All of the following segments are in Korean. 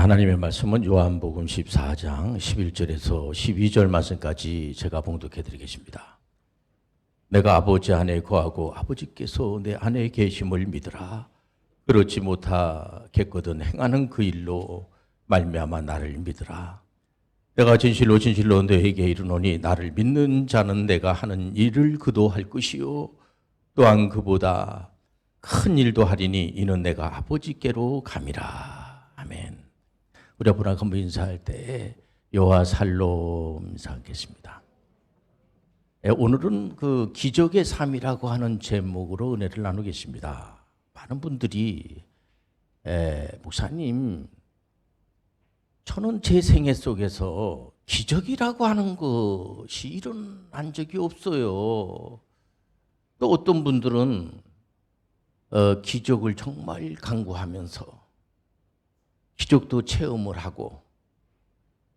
하나님의 말씀은 요한복음 14장 11절에서 12절 말씀까지 제가 봉독해 드리겠습니다. 내가 아버지 안에 거하고 아버지께서 내 안에 계심을 믿으라. 그렇지 못하겠거든 행하는 그 일로 말미암아 나를 믿으라. 내가 진실로 진실로 너에게 이르노니 나를 믿는 자는 내가 하는 일을 그도 할 것이요 또한 그보다 큰 일도 하리니 이는 내가 아버지께로 감이라. 아멘. 우리 앞으로 한번 인사할 때 여호와 살롬 인사하겠습니다. 오늘은 그 기적의 삶이라고 하는 제목으로 은혜를 나누겠습니다. 많은 분들이 목사님, 저는 제 생애 속에서 기적이라고 하는 것이 일어난 적이 없어요. 또 어떤 분들은 기적을 정말 강구하면서 기적도 체험을 하고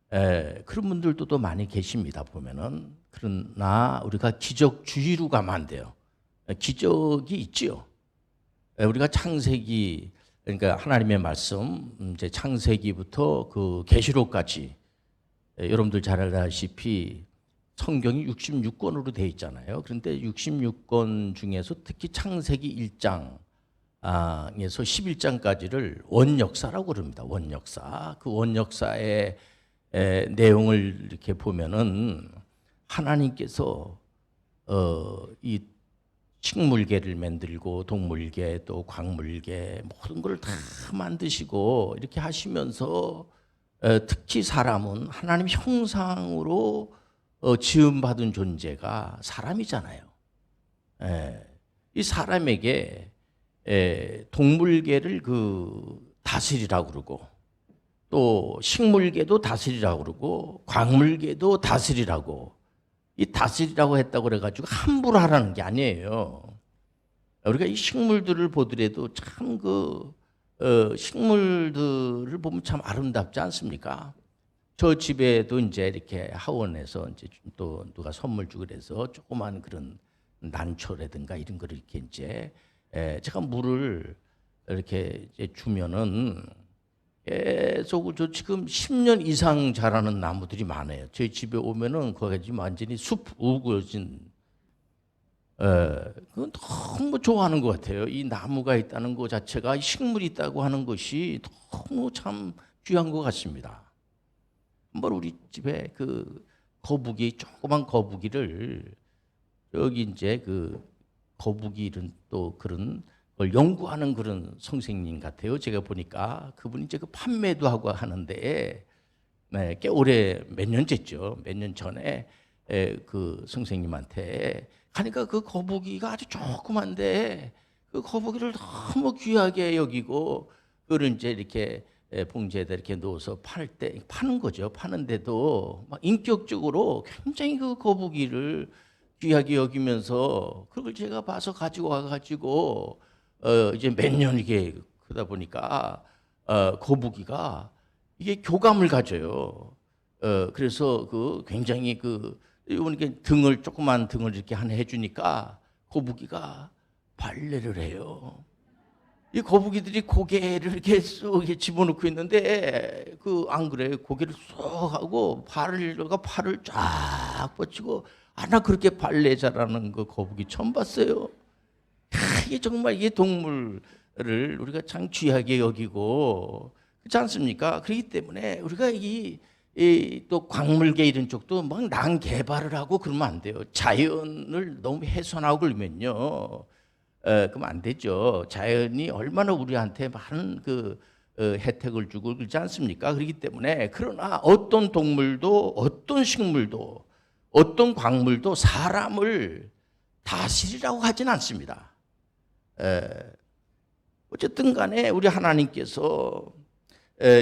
그런 분들도 또 많이 계십니다. 보면은. 그러나 우리가 기적주의로 가면 안 돼요. 기적이 있지요. 우리가 창세기, 그러니까 하나님의 말씀, 이제 창세기부터 그 계시록까지 여러분들 잘 알다시피 성경이 66권으로 되어 있잖아요. 그런데 66권 중에서 특히 창세기 1장 에서 11장까지를 원역사라고 그럽니다. 원역사. 그 원역사의 내용을 이렇게 보면은 하나님께서 이 식물계를 만들고 동물계 또 광물계 모든 걸 다 만드시고 이렇게 하시면서 특히 사람은 하나님 형상으로 지음받은 존재가 사람이잖아요. 이 사람에게 동물계를 다스리라고 그러고 또 식물계도 다스리라고 그러고 광물계도 다스리라고, 이 다스리라고 했다고 그래가지고 함부로 하라는 게 아니에요. 우리가 이 식물들을 보더라도 참 식물들을 보면 참 아름답지 않습니까? 저 집에도 이제 이렇게 하원에서 이제 또 누가 선물 주고 그래서 조그만 그런 난초라든가 이런 거를 이렇게 이제 제가 물을 이렇게 이제 주면은 계속 저 지금 10년 이상 자라는 나무들이 많아요. 저희 집에 오면은 거기 지금 완전히 숲 우거진, 그건 너무 좋아하는 것 같아요. 이 나무가 있다는 것 자체가, 식물이 있다고 하는 것이 너무 참 귀한 것 같습니다. 한번 우리 집에 조그만 거북이를 여기 이제 거북이는 또 그런 걸 연구하는 그런 선생님 같아요. 제가 보니까 그분이 이제 판매도 하고 하는데, 꽤 오래 몇 년째죠. 몇 년 전에 그 선생님한테 가니까 그 거북이가 아주 조그만데 그 거북이를 너무 귀하게 여기고 그걸 이제 이렇게 봉지에다 이렇게 넣어서 파는 거죠. 파는데도 막 인격적으로 굉장히 그 거북이를 귀하게 여기면서 그걸 제가 봐서 가지고 와가지고 이제 몇 년 이게 그러다 보니까 거북이가 이게 교감을 가져요. 그래서 굉장히 이렇게 조그만 등을 이렇게 하나 해주니까 거북이가 발레를 해요. 이 거북이들이 고개를 이렇게 쏙 집어넣고 있는데 안 그래요. 고개를 쏙 하고 팔을 쫙 뻗치고, 나 그렇게 발레 잘하는 거북이 처음 봤어요. 이게 정말 이 동물을 우리가 참 귀하게 여기고 그렇지 않습니까? 그렇기 때문에 우리가 또 광물계 이런 쪽도 막 난개발을 하고 그러면 안 돼요. 자연을 너무 훼손하고 그러면요, 그러면 안 되죠. 자연이 얼마나 우리한테 많은 혜택을 주고 그렇지 않습니까? 그렇기 때문에, 그러나 어떤 동물도 어떤 식물도 어떤 광물도 사람을 다스리라고 하진 않습니다. 어쨌든 간에 우리 하나님께서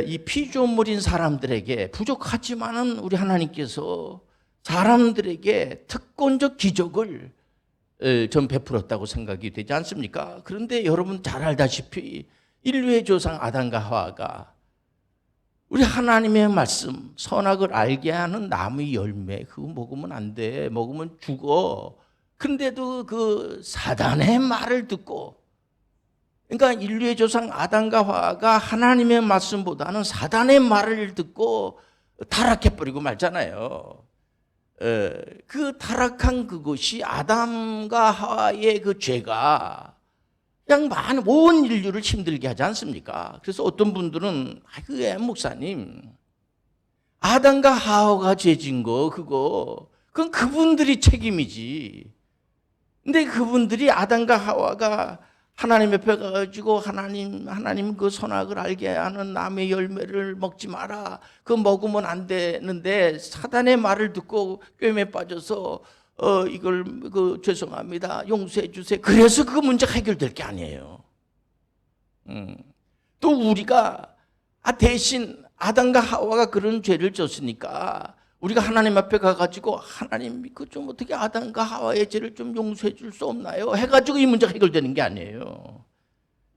이 피조물인 사람들에게, 부족하지만은 우리 하나님께서 사람들에게 특권적 기적을 전 베풀었다고 생각이 되지 않습니까? 그런데 여러분 잘 알다시피 인류의 조상 아담과 하와가 우리 하나님의 말씀, 선악을 알게 하는 나무의 열매 그거 먹으면 안 돼, 먹으면 죽어. 근데도 사단의 말을 듣고 그러니까 인류의 조상 아담과 하와가 하나님의 말씀보다는 사단의 말을 듣고 타락해버리고 말잖아요. 그 타락한 그것이 아담과 하와의 그 죄가 그냥 온 인류를 힘들게 하지 않습니까? 그래서 어떤 분들은 그게 목사님, 아담과 하와가 죄진 거 그건 그분들이 책임이지. 근데 그분들이 아담과 하와가 하나님 옆에 가가지고 하나님 그 선악을 알게 하는 나무의 열매를 먹지 마라. 그거 먹으면 안 되는데 사단의 말을 듣고 꿰매 빠져서 이걸 죄송합니다. 용서해 주세요. 그래서 그 문제가 해결될 게 아니에요. 또 우리가 대신 아담과 하와가 그런 죄를 졌으니까 우리가 하나님 앞에 가가지고 하나님 좀 어떻게 아담과 하와의 죄를 좀 용서해 줄 수 없나요? 해가지고 이 문제가 해결되는 게 아니에요.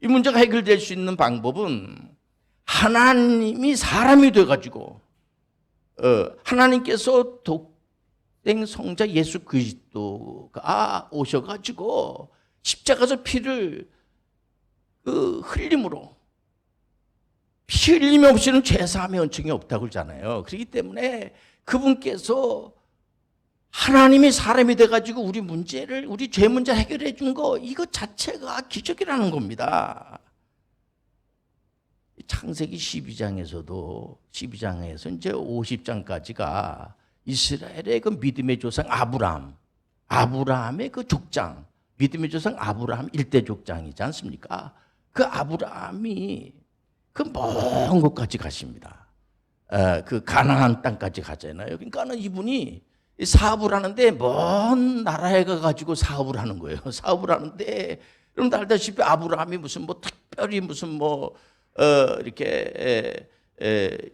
이 문제가 해결될 수 있는 방법은 하나님이 사람이 돼가지고 하나님께서 독생 성자 예수 그리스도가 오셔가지고 십자가에서 피를 흘림으로 피 흘림 없이는 죄사함의 은총이 없다고 그러잖아요. 그렇기 때문에 그분께서 하나님이 사람이 돼가지고 우리 죄 문제 해결해 준 거 이거 자체가 기적이라는 겁니다. 창세기 12장에서 이제 50장까지가 이스라엘의 그 믿음의 조상 아브라함의 그 족장, 믿음의 조상 아브라함 1대 족장이지 않습니까? 그 아브라함이 그 먼 곳까지 가십니다. 그 가나안 땅까지 가잖아요. 그러니까는 이분이 사업을 하는데 먼 나라에 가가지고 사업을 하는 거예요. 사업을 하는데 여러분들 알다시피 아브라함이 특별히 이렇게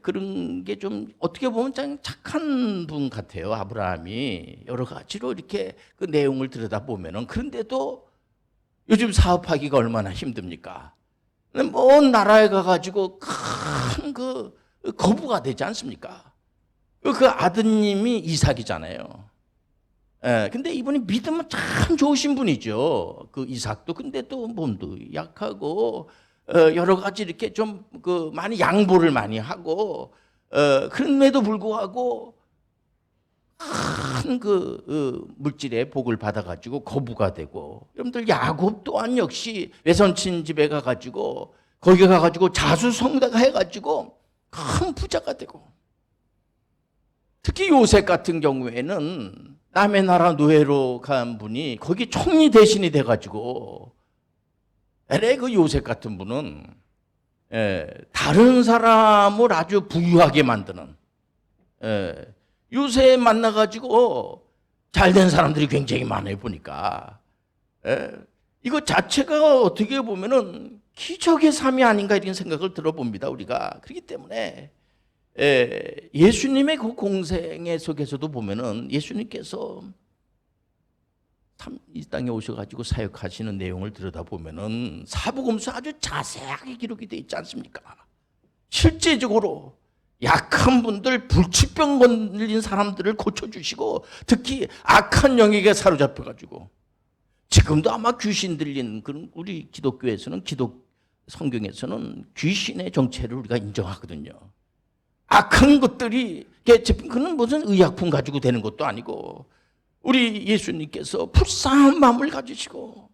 그런 게 좀 어떻게 보면 참 착한 분 같아요. 아브라함이 여러 가지로 이렇게 그 내용을 들여다보면은. 그런데도 요즘 사업하기가 얼마나 힘듭니까? 먼 나라에 가가지고 큰 거부가 되지 않습니까? 그 아드님이 이삭이잖아요. 근데 이분이 믿음은 참 좋으신 분이죠. 그 이삭도. 근데 또 몸도 약하고, 여러 가지 이렇게 좀 많이 양보를 많이 하고, 그럼에도 불구하고, 큰 물질의 복을 받아가지고 거부가 되고, 여러분들 야곱 또한 역시 외손친 집에 가가지고, 거기 가가지고 자수성가가 해가지고, 큰 부자가 되고, 특히 요셉 같은 경우에는 남의 나라 노예로 간 분이 거기 총리 대신이 돼가지고 그 요셉 같은 분은 다른 사람을 아주 부유하게 만드는 요셉 만나가지고 잘된 사람들이 굉장히 많아요. 보니까 이거 자체가 어떻게 보면은 기적의 삶이 아닌가 이런 생각을 들어봅니다. 우리가 그렇기 때문에 예수님의 그 공생애 속에서도 보면은 예수님께서 참 이 땅에 오셔가지고 사역하시는 내용을 들여다보면은 사복음서 아주 자세하게 기록이 되어 있지 않습니까? 실제적으로 약한 분들, 불치병 걸린 사람들을 고쳐주시고 특히 악한 영에게 사로잡혀가지고 지금도 아마 귀신 들린 그런 우리 기독교에서는 성경에서는 귀신의 정체를 우리가 인정하거든요. 악한 것들이 그는 무슨 의약품 가지고 되는 것도 아니고 우리 예수님께서 불쌍한 마음을 가지시고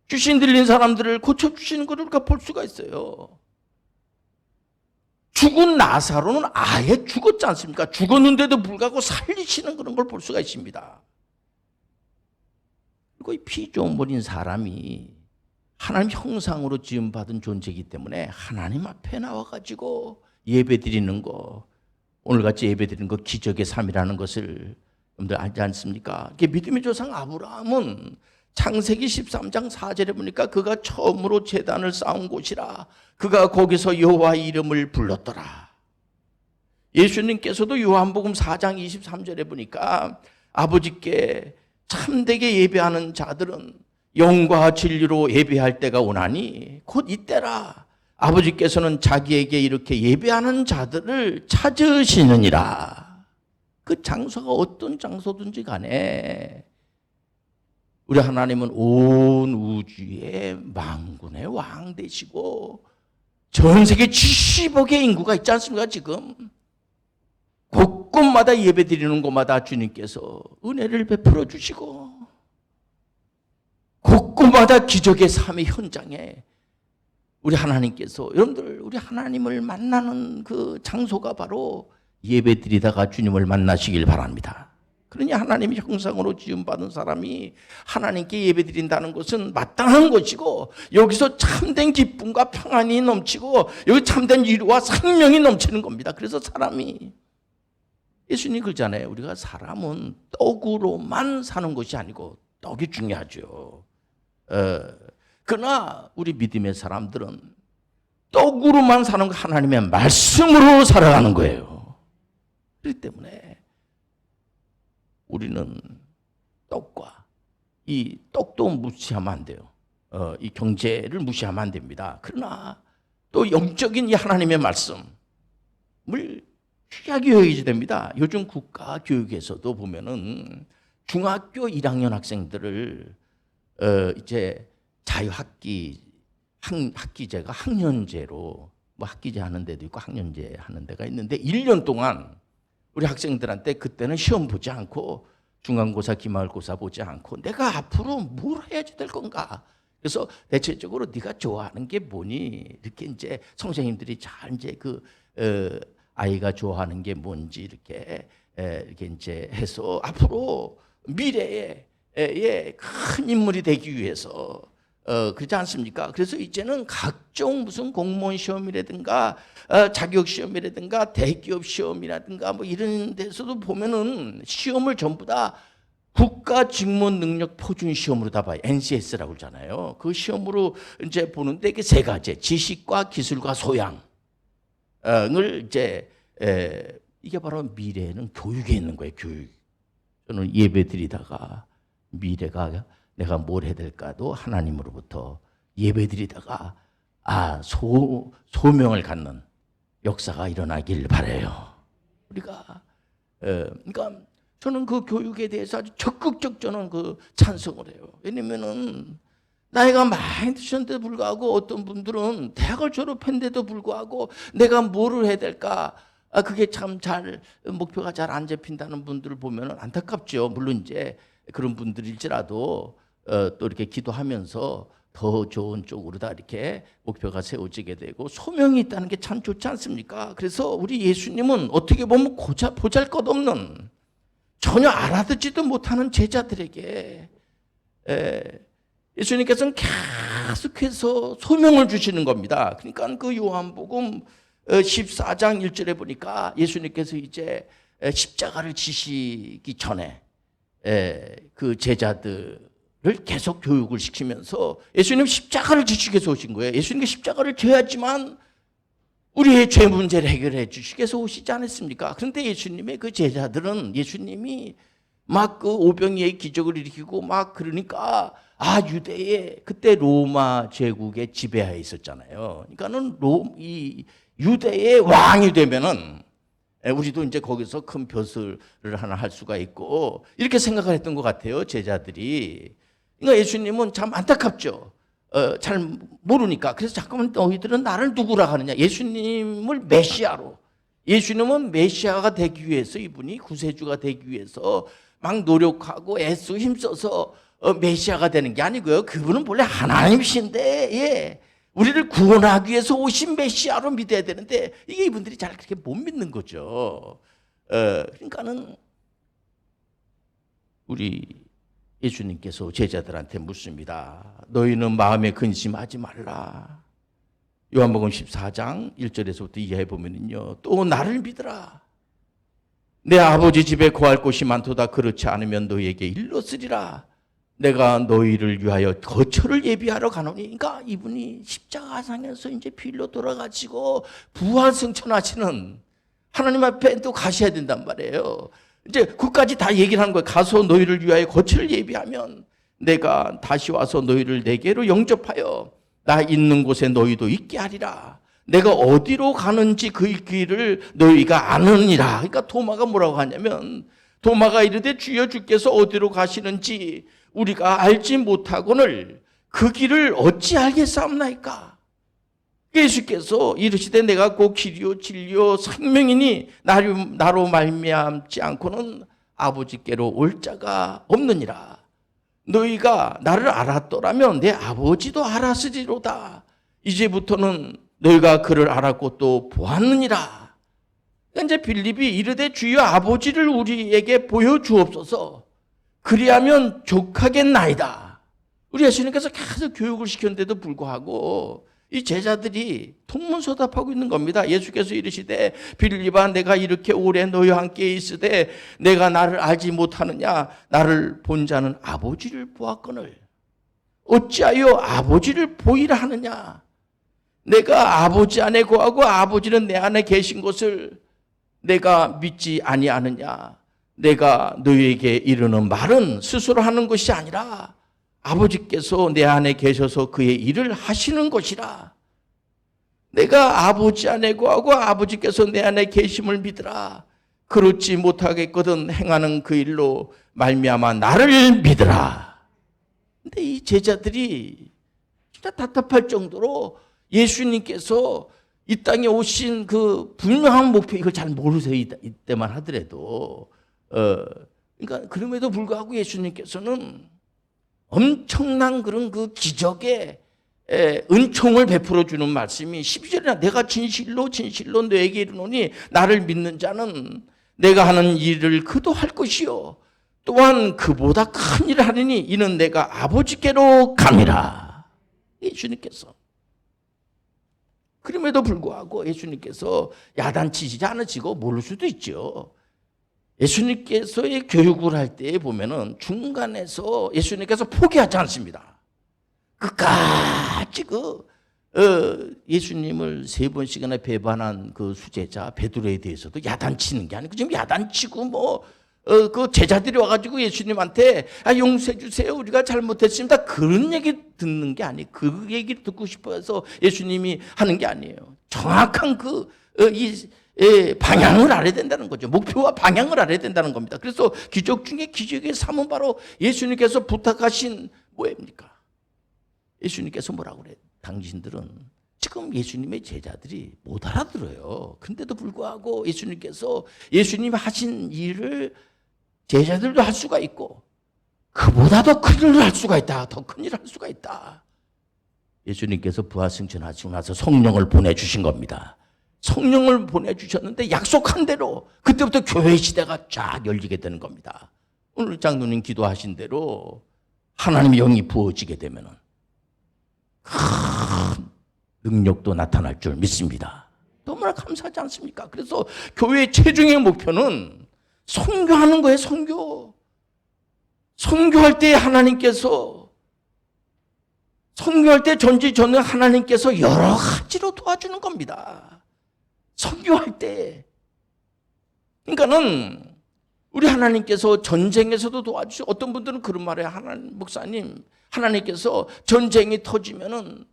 귀신 들린 사람들을 고쳐주시는 것을 우리가 볼 수가 있어요. 죽은 나사로는 아예 죽었지 않습니까? 죽었는데도 불구하고 살리시는 그런 걸 볼 수가 있습니다. 그리고 이 피조물 버린 사람이 하나님 형상으로 지음받은 존재이기 때문에 하나님 앞에 나와가지고 예배 드리는 거, 오늘같이 예배 드리는 거 기적의 삶이라는 것을 여러분들 알지 않습니까? 믿음의 조상 아브라함은 창세기 13장 4절에 보니까 그가 처음으로 제단을 쌓은 곳이라 그가 거기서 여호와의 이름을 불렀더라. 예수님께서도 요한복음 4장 23절에 보니까 아버지께 참되게 예배하는 자들은 영과 진리로 예배할 때가 오나니 곧 이때라. 아버지께서는 자기에게 이렇게 예배하는 자들을 찾으시느니라. 그 장소가 어떤 장소든지 간에 우리 하나님은 온 우주의 만군의 왕 되시고 전 세계 70억의 인구가 있지 않습니까? 지금 곳곳마다 예배드리는 곳마다 주님께서 은혜를 베풀어 주시고 곳곳마다 기적의 삶의 현장에 우리 하나님께서, 여러분들 우리 하나님을 만나는 그 장소가 바로 예배드리다가 주님을 만나시길 바랍니다. 그러니 하나님의 형상으로 지음받은 사람이 하나님께 예배드린다는 것은 마땅한 것이고, 여기서 참된 기쁨과 평안이 넘치고 여기 참된 위로와 생명이 넘치는 겁니다. 그래서 사람이, 예수님이 그러잖아요. 우리가 사람은 떡으로만 사는 것이 아니고, 떡이 중요하죠. 그러나 우리 믿음의 사람들은 떡으로만 사는 거, 하나님의 말씀으로 살아가는 거예요. 그렇기 때문에 우리는 떡과, 이 떡도 무시하면 안 돼요. 이 경제를 무시하면 안 됩니다. 그러나 또 영적인 이 하나님의 말씀을 귀하게 여기게 됩니다. 요즘 국가 교육에서도 보면은 중학교 1학년 학생들을 이제 자유학기 학기제가 학년제로, 뭐 학기제 하는 데도 있고 학년제 하는 데가 있는데 1년 동안 우리 학생들한테 그때는 시험 보지 않고 중간고사, 기말고사 보지 않고 내가 앞으로 뭘 해야지 될 건가? 그래서 대체적으로 네가 좋아하는 게 뭐니? 이렇게 이제 선생님들이 잘 이제 아이가 좋아하는 게 뭔지 이렇게 이제 해서 앞으로 미래에 큰 인물이 되기 위해서 그렇지 않습니까? 그래서 이제는 각종 무슨 공무원 시험이라든가 자격 시험이라든가 대기업 시험이라든가 뭐 이런 데서도 보면은 시험을 전부 다 국가 직무 능력 표준 시험으로 다 봐요. NCS라고 그러잖아요. 그 시험으로 이제 보는데 이게 세 가지, 지식과 기술과 소양을 이제 이게 바로 미래에는 교육에 있는 거예요. 교육. 저는 예배 드리다가 미래가 내가 뭘 해야 될까도 하나님으로부터 예배드리다가 소명을 갖는 역사가 일어나길 바라요. 우리가 그러니까 저는 그 교육에 대해서 아주 적극적 저는 찬성을 해요. 왜냐면은 나이가 많이 드셨는데도 불구하고 어떤 분들은 대학을 졸업했는데도 불구하고 내가 뭐를 해야 될까, 그게 참 잘 목표가 잘 안 잡힌다는 분들을 보면 안타깝죠. 물론 이제 그런 분들일지라도 또 이렇게 기도하면서 더 좋은 쪽으로 다 이렇게 목표가 세워지게 되고 소명이 있다는 게 참 좋지 않습니까? 그래서 우리 예수님은 어떻게 보면 보잘것없는, 전혀 알아듣지도 못하는 제자들에게 예수님께서는 계속해서 소명을 주시는 겁니다. 그러니까 그 요한복음 14장 1절에 보니까 예수님께서 이제 십자가를 지시기 전에 그 제자들을 계속 교육을 시키면서 예수님 십자가를 지시기 위해서 오신 거예요. 예수님께 십자가를 져야지만 우리의 죄 문제를 해결해 주시기 위해서 오시지 않았습니까? 그런데 예수님의 그 제자들은 예수님이 막 그 오병이의 기적을 일으키고 막 그러니까 유대에 그때 로마 제국의 지배하에 있었잖아요. 그러니까는 이 유대의 왕이 되면은 우리도 이제 거기서 큰 벼슬을 하나 할 수가 있고 이렇게 생각을 했던 것 같아요, 제자들이. 그러니까 예수님은 참 안타깝죠. 잘 모르니까. 그래서 잠깐만 너희들은 나를 누구라 하느냐. 예수님을 메시아로. 예수님은 메시아가 되기 위해서, 이분이 구세주가 되기 위해서 막 노력하고 애쓰고 힘써서 메시아가 되는 게 아니고요. 그분은 본래 하나님이신데 우리를 구원하기 위해서 오신 메시아로 믿어야 되는데 이게 이분들이 잘 그렇게 못 믿는 거죠. 그러니까는 우리 예수님께서 제자들한테 묻습니다. 너희는 마음에 근심하지 말라. 요한복음 14장 1절에서부터 이해해 보면은요, 또 나를 믿으라. 내 아버지 집에 거할 곳이 많도다. 그렇지 않으면 너희에게 일렀으리라. 내가 너희를 위하여 거처를 예비하러 가노니. 그러니까 이분이 십자가상에서 이제 빌로 돌아가시고 부활승천하시는 하나님 앞에 또 가셔야 된단 말이에요. 이제 그까지 다 얘기를 하는 거예요. 가서 너희를 위하여 거처를 예비하면 내가 다시 와서 너희를 내게로 영접하여 나 있는 곳에 너희도 있게 하리라. 내가 어디로 가는지 그 길을 너희가 아느니라. 그러니까 도마가 뭐라고 하냐면, 도마가 이르되 주여 주께서 어디로 가시는지 우리가 알지 못하거늘 그 길을 어찌 알겠사옵나이까. 예수께서 이르시되 내가 곧 길이요 진리요 생명이니 나로 말미암지 않고는 아버지께로 올 자가 없느니라. 너희가 나를 알았더라면 내 아버지도 알았으리로다. 이제부터는 너희가 그를 알았고 또 보았느니라. 이제 빌립이 이르되 주여 아버지를 우리에게 보여주옵소서. 그리하면 족하겠나이다. 우리 예수님께서 계속 교육을 시켰는데도 불구하고 이 제자들이 통문서답하고 있는 겁니다. 예수께서 이르시되 빌립아 내가 이렇게 오래 너희와 함께 있으되 내가 나를 알지 못하느냐. 나를 본 자는 아버지를 보았거늘 어찌하여 아버지를 보이라 하느냐. 내가 아버지 안에 거하고 아버지는 내 안에 계신 것을 내가 믿지 아니하느냐. 내가 너희에게 이르는 말은 스스로 하는 것이 아니라 아버지께서 내 안에 계셔서 그의 일을 하시는 것이라. 내가 아버지 안에 거하고 아버지께서 내 안에 계심을 믿으라. 그렇지 못하겠거든 행하는 그 일로 말미암아 나를 믿으라. 근데 이 제자들이 진짜 답답할 정도로 예수님께서 이 땅에 오신 그 분명한 목표 이걸 잘 모르세요. 이때만 하더라도 그러니까 그럼에도 불구하고 예수님께서는 엄청난 그런 그 기적의 은총을 베풀어 주는 말씀이 12절에 내가 진실로 진실로 너에게 이르노니 나를 믿는 자는 내가 하는 일을 그도 할 것이요 또한 그보다 큰 일을 하리니 이는 내가 아버지께로 감이라. 예수님께서 그럼에도 불구하고 예수님께서 야단치지 않으시고 모를 수도 있죠. 예수님께서의 교육을 할 때 보면은 중간에서 예수님께서 포기하지 않습니다. 끝까지 예수님을 3번씩이나 배반한 그 수제자 베드로에 대해서도 야단치는 게 아니고 지금 야단치고 그 제자들이 와가지고 예수님한테 용서해 주세요. 우리가 잘못했습니다. 그런 얘기 듣는 게 아니에요. 그 얘기를 듣고 싶어서 예수님이 하는 게 아니에요. 정확한 방향을 알아야 된다는 거죠. 목표와 방향을 알아야 된다는 겁니다. 그래서 기적 중에 기적의 삶은 바로 예수님께서 부탁하신 뭐입니까? 예수님께서 뭐라고 그래요? 당신들은 지금 예수님의 제자들이 못 알아들어요. 근데도 불구하고 예수님께서 예수님이 하신 일을 제자들도 할 수가 있고 그보다 더 큰 일을 할 수가 있다. 더 큰 일을 할 수가 있다. 예수님께서 부활승천하시고 나서 성령을 보내주신 겁니다. 성령을 보내주셨는데 약속한 대로 그때부터 교회 시대가 쫙 열리게 되는 겁니다. 오늘 장로님 기도하신 대로 하나님의 영이 부어지게 되면 큰 능력도 나타날 줄 믿습니다. 너무나 감사하지 않습니까? 그래서 교회의 최종의 목표는 선교하는 거예요. 선교할 때 하나님께서 선교할 때 전지전능 하나님께서 여러 가지로 도와주는 겁니다. 선교할 때 그러니까는 우리 하나님께서 전쟁에서도 도와주시고 어떤 분들은 그런 말을 해요. 하나님 목사님 하나님께서 전쟁이 터지면은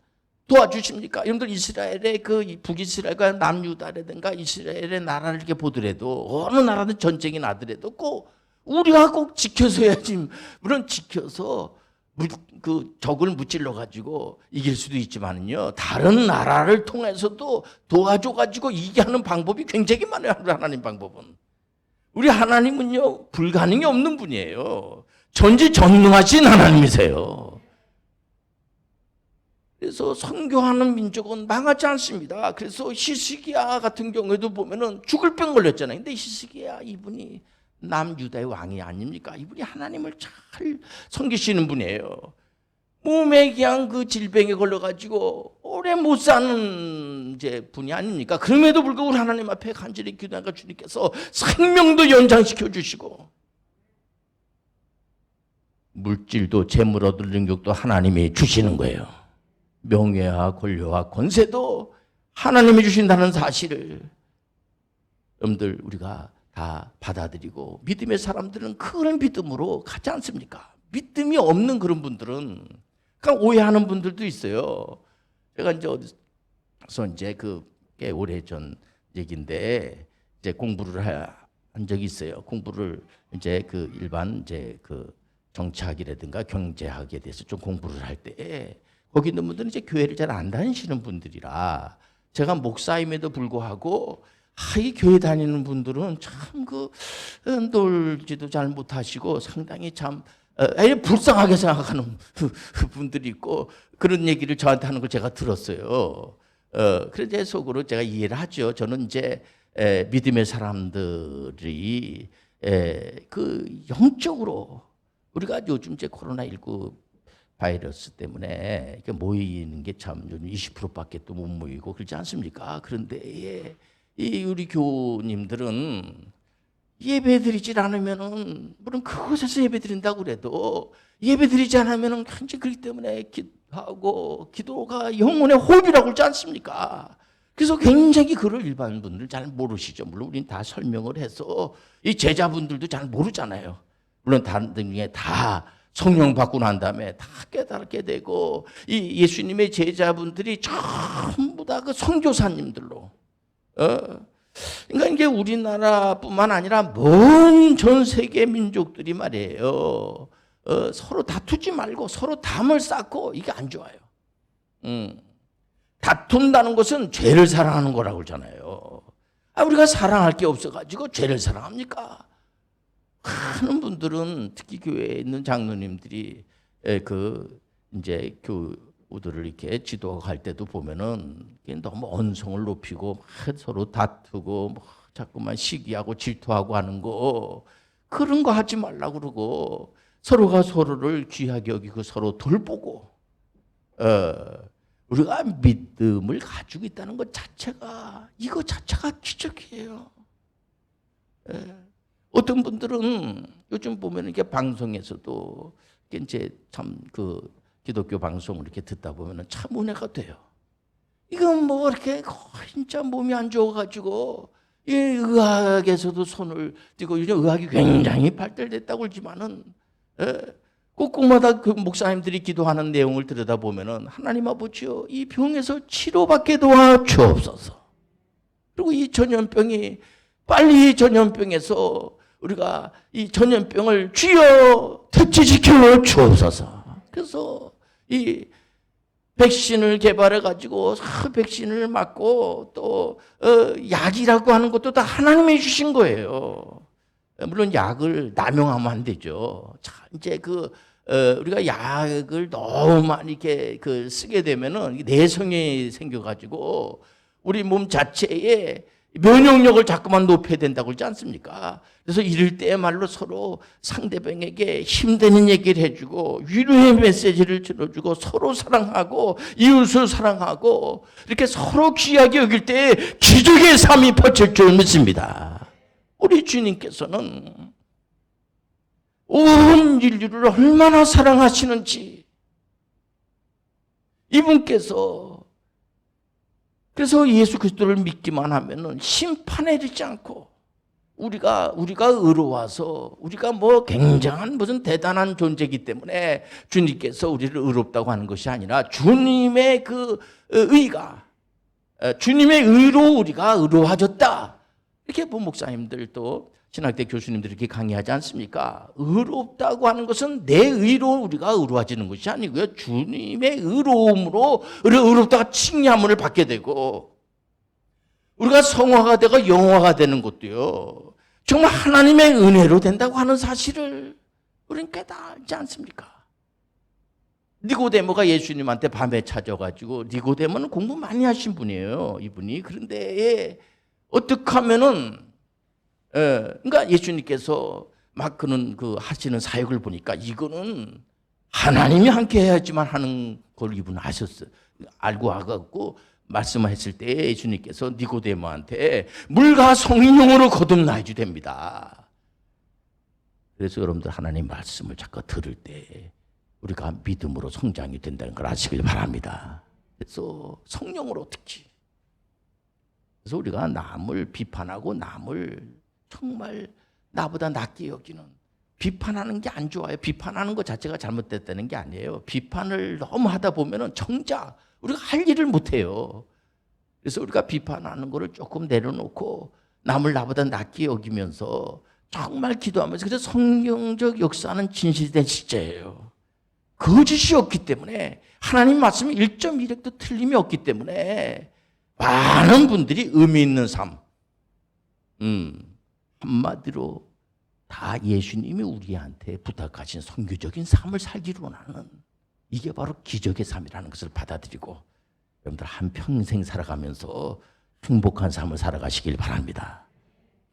도와주십니까? 여러분들 이스라엘의 그 북이스라엘과 남유다라든가 이스라엘의 나라를 이렇게 보더라도 어느 나라든 전쟁이 나더라도 꼭 우리가 꼭 지켜서 해야지. 물론 지켜서 그 적을 무찔러 가지고 이길 수도 있지만요. 다른 나라를 통해서도 도와줘 가지고 이기게 하는 방법이 굉장히 많아요. 하나님 방법은. 우리 하나님은요 불가능이 없는 분이에요. 전지전능하신 하나님이세요. 그래서 선교하는 민족은 망하지 않습니다. 그래서 히스기야 같은 경우에도 보면은 죽을 병 걸렸잖아요. 근데 히스기야 이분이 남유다의 왕이 아닙니까? 이분이 하나님을 잘 섬기시는 분이에요. 몸에 그냥 그 질병에 걸려가지고 오래 못 사는 이제 분이 아닙니까? 그럼에도 불구하고 하나님 앞에 간절히 기도하니까 주님께서 생명도 연장시켜 주시고 물질도 재물 얻을 능력도 하나님이 주시는 거예요. 명예와 권력과 권세도 하나님이 주신다는 사실을 여러분들 우리가 다 받아들이고 믿음의 사람들은 그런 믿음으로 가지 않습니까? 믿음이 없는 그런 분들은 그냥 오해하는 분들도 있어요. 제가 이제 어디서 이제 꽤 오래전 얘기인데 이제 공부를 한 적이 있어요. 공부를 이제 일반 이제 정치학이라든가 경제학에 대해서 좀 공부를 할 때 거기 있는 분들은 이제 교회를 잘 안 다니시는 분들이라 제가 목사임에도 불구하고 이 교회 다니는 분들은 참 놀지도 잘 못하시고 상당히 참 불쌍하게 생각하는 분들이 있고 그런 얘기를 저한테 하는 걸 제가 들었어요. 그래서 제 속으로 제가 이해를 하죠. 저는 이제 믿음의 사람들이 그 영적으로 우리가 요즘 이제 코로나19 바이러스 때문에 이렇게 모이는 게 참 요즘 20%밖에 또 못 모이고 그렇지 않습니까? 그런데 이 우리 교우님들은 예배드리질 않으면은 물론 그곳에서 예배드린다고 그래도 예배드리지 않으면은 현재 그렇기 때문에 기도하고 기도가 영혼의 호흡이라고 그러지 않습니까? 그래서 굉장히 그걸 일반 분들 잘 모르시죠. 물론 우리는 다 설명을 해서 이 제자분들도 잘 모르잖아요. 물론 다른 중에 다 성령 받고 난 다음에 다 깨닫게 되고 이 예수님의 제자분들이 전부 다 그 선교사님들로 그러니까 이게 우리나라뿐만 아니라 먼 전 세계 민족들이 말이에요. 서로 다투지 말고 서로 담을 쌓고 이게 안 좋아요. 다툰다는 것은 죄를 사랑하는 거라고 그러잖아요. 우리가 사랑할 게 없어가지고 죄를 사랑합니까? 많은 분들은 특히 교회에 있는 장로님들이 이제 교우들을 이렇게 지도할 때도 보면은 너무 언성을 높이고 서로 다투고 자꾸만 시기하고 질투하고 하는 거 그런 거 하지 말라고 그러고 서로가 서로를 귀하게 여기고 서로 돌보고 우리가 믿음을 가지고 있다는 것 자체가 이거 자체가 기적이에요. 어떤 분들은 요즘 보면 이게 방송에서도 이제 참 기독교 방송을 이렇게 듣다 보면은 참 은혜가 돼요. 이건 뭐 이렇게 진짜 몸이 안 좋아가지고 이 의학에서도 손을 띄고 요즘 의학이 굉장히 발달됐다고 그러지만은 꼭꼭마다 그 목사님들이 기도하는 내용을 들여다 보면은 하나님 아버지요 이 병에서 치료받게 도와주옵소서. 그리고 이 전염병이 빨리 전염병에서 우리가 이 전염병을 주여 퇴치시켜 주옵소서. 그래서 이 백신을 개발해 가지고 백신을 맞고 또 약이라고 하는 것도 다 하나님이 주신 거예요. 물론 약을 남용하면 안 되죠. 자, 이제 우리가 약을 너무 많이 이렇게 쓰게 되면은 내성이 생겨 가지고 우리 몸 자체에 면역력을 자꾸만 높여야 된다고 그러지 않습니까? 그래서 이럴 때야말로 서로 상대방에게 힘드는 얘기를 해주고 위로의 메시지를 들어주고 서로 사랑하고 이웃을 사랑하고 이렇게 서로 귀하게 여길 때 기적의 삶이 펼칠 줄 믿습니다. 우리 주님께서는 온 인류를 얼마나 사랑하시는지 이분께서 그래서 예수 그리스도를 믿기만 하면은 심판에 이르지 않고 우리가 의로워서 우리가 뭐 굉장한 무슨 대단한 존재이기 때문에 주님께서 우리를 의롭다고 하는 것이 아니라 주님의 의가 주님의 의로 우리가 의로워졌다. 이렇게 목사님들도 신학대 교수님들이 이렇게 강의하지 않습니까? 의롭다고 하는 것은 내 의로 우리가 의로워지는 것이 아니고요. 주님의 의로움으로 의롭다가 칭함을 받게 되고 우리가 성화가 되고 영화가 되는 것도요. 정말 하나님의 은혜로 된다고 하는 사실을 우리는 깨닫지 않습니까? 니고데모가 예수님한테 밤에 찾아가지고 니고데모는 공부 많이 하신 분이에요. 이분이. 그런데 어떻게 하면은 그러니까 예수님께서 막 그는 하시는 사역을 보니까 이거는 하나님이 함께 해야지만 하는 걸 이분 아셨어요. 알고 와갖고 말씀하셨을 때 예수님께서 니고데모한테 물과 성령으로 거듭나야지 됩니다. 그래서 여러분들 하나님 말씀을 자꾸 들을 때 우리가 믿음으로 성장이 된다는 걸 아시길 바랍니다. 그래서 성령으로 특히 그래서 우리가 남을 비판하고 남을 정말 나보다 낫게 여기는 비판하는 게 안 좋아요. 비판하는 것 자체가 잘못됐다는 게 아니에요. 비판을 너무 하다 보면은 정작 우리가 할 일을 못 해요. 그래서 우리가 비판하는 거를 조금 내려놓고 남을 나보다 낫게 여기면서 정말 기도하면서 그래서 성경적 역사는 진실된 실제예요. 거짓이 없기 때문에 하나님 말씀이 1.1획도 틀림이 없기 때문에 많은 분들이 의미 있는 삶 한마디로 다 예수님이 우리한테 부탁하신 선교적인 삶을 살기로 원하는 이게 바로 기적의 삶이라는 것을 받아들이고 여러분들 한평생 살아가면서 행복한 삶을 살아가시길 바랍니다.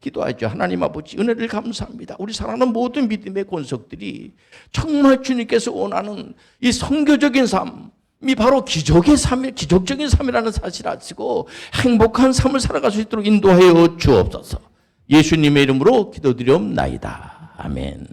기도하죠. 하나님 아버지 은혜를 감사합니다. 우리 사랑하는 모든 믿음의 권속들이 정말 주님께서 원하는 이 선교적인 삶이 바로 기적의 삶, 기적적인 삶이라는 사실을 아시고 행복한 삶을 살아갈 수 있도록 인도하여 주옵소서. 예수님의 이름으로 기도드리옵나이다. 아멘.